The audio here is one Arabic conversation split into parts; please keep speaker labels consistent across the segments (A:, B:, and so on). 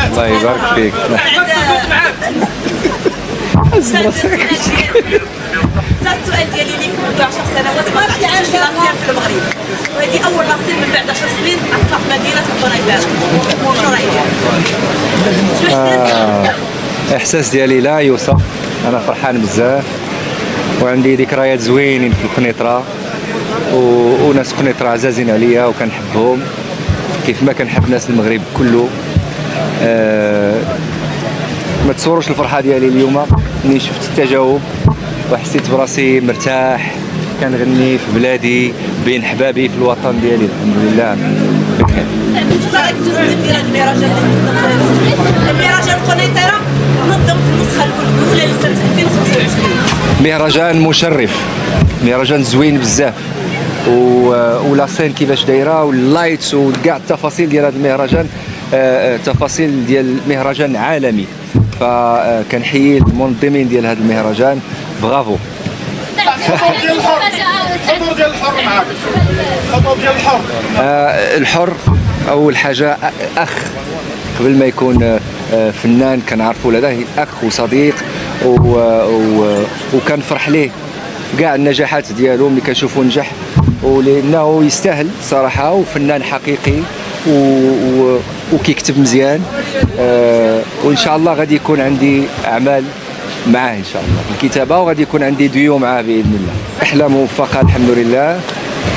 A: الله يبارك فيك.
B: السؤال ديالي ليك منذ 10 سنوات ما راح تعيش لاسير في المغرب، وهذه اول لاسير من بعد 10 سنين اطلق مدينه القنيطره. شنو رايك؟
A: احساس ديالي لا يوصف، انا فرحان بزاف وعندي ذكريات زوينين في القنيطره، وناس القنيطره عزازين عليا وكنحبهم كيف ما كنحب ناس المغرب كله. ما تصوروش الفرحه ديالي اليوم ملي شفت التجاوب وحسيت براسي مرتاح، كنغني في بلادي بين حبابي في الوطن ديالي، الحمد لله بخير.
B: شنو رايك في المهرجان المهرجان القنيطره نظم في النسخه الاولى لسنه 2025؟
A: مهرجان مشرف، مهرجان زوين بزاف، ولا سين كيفاش دايره واللايتس وكاع التفاصيل ديال هذا المهرجان، تفاصيل ديال مهرجان عالمي. فكنحيي المنظمين ديال هذا المهرجان، برافو.
C: الحضور ديال الحر معاك، الحضور ديال الحر.
A: الحر اول حاجه اخ، قبل ما يكون فنان كنعرفوا هذا اخ وصديق، وكنفرح ليه كاع النجاحات ديالو ملي كنشوفو نجح، ولانه يستاهل صراحه، وفنان حقيقي وكيكتب مزيان. وان شاء الله غادي يكون عندي اعمال معاه ان شاء الله الكتابه، وغادي يكون عندي ديو معاه باذن الله. رحله موفقه الحمد لله،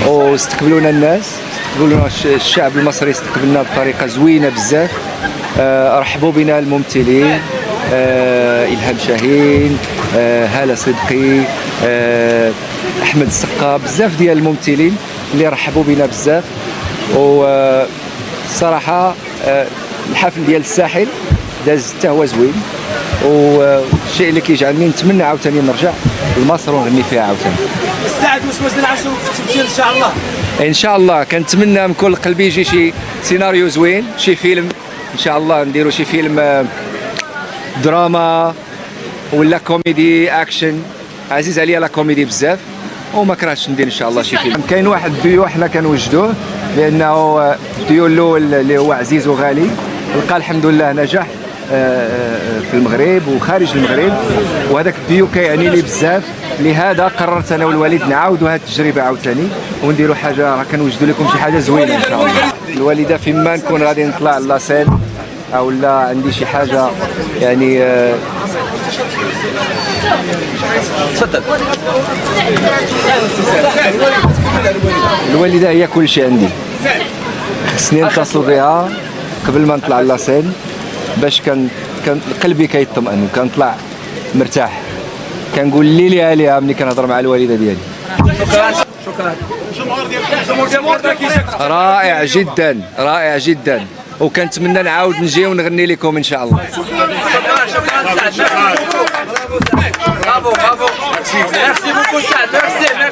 A: واستقبلونا الناس، استقبلونا الشعب المصري، استقبلنا بطريقه زوينه بزاف. رحبوا بنا الممثلين، إلهام شاهين، هالة صدقي، أحمد السقا، بزاف ديال الممثلين اللي رحبوا بنا بزاف. وصراحة الحفل ديال الساحل داز حتى هو زوين، والشيء اللي كيجعلني نتمنى عاوتاني نرجع لمصر ونغني فيها عاوتاني.
D: السعد واش نعيشوا في التمثيل ان شاء الله؟
A: ان شاء الله كنتمنى من كل قلبي يجي شي سيناريو زوين، شي فيلم ان شاء الله، نديروا شي فيلم دراما ولا كوميدي اكشن. عزيز عليا لا كوميدي بزاف، وما كرهتش ندير ان شاء الله شي فيلم. كاين واحد الديو حنا كنوجدوه، لانه الديو الاول اللي هو عزيز وغالي لقى الحمد لله نجاح في المغرب وخارج المغرب، وهذاك الديو كيعني لي بزاف. لهذا قررت انا والوالد نعاودوا هذه التجربه عاوتاني ونديروا حاجه، راه كنوجدوا لكم شي حاجه زوينه ان شاء الله. الوالده فيما نكون غادي نطلع لاسين او لا عندي شي حاجه يعني تفضل. الوالده هي كل شيء عندي، خصني نتصل بها قبل ما نطلع لاسين باش كان قلبي كيطمئن وكنطلع مرتاح، كنقول لي عليها ملي كنهضر مع الوالده ديالي.
D: شكرا.
A: رائع جدا، رائع جدا، وكنتمنى نعاود نجي ونغني لكم ان شاء الله.
D: شكرا. برافو برافو. ميرسي بوكو سعد، ميرسي.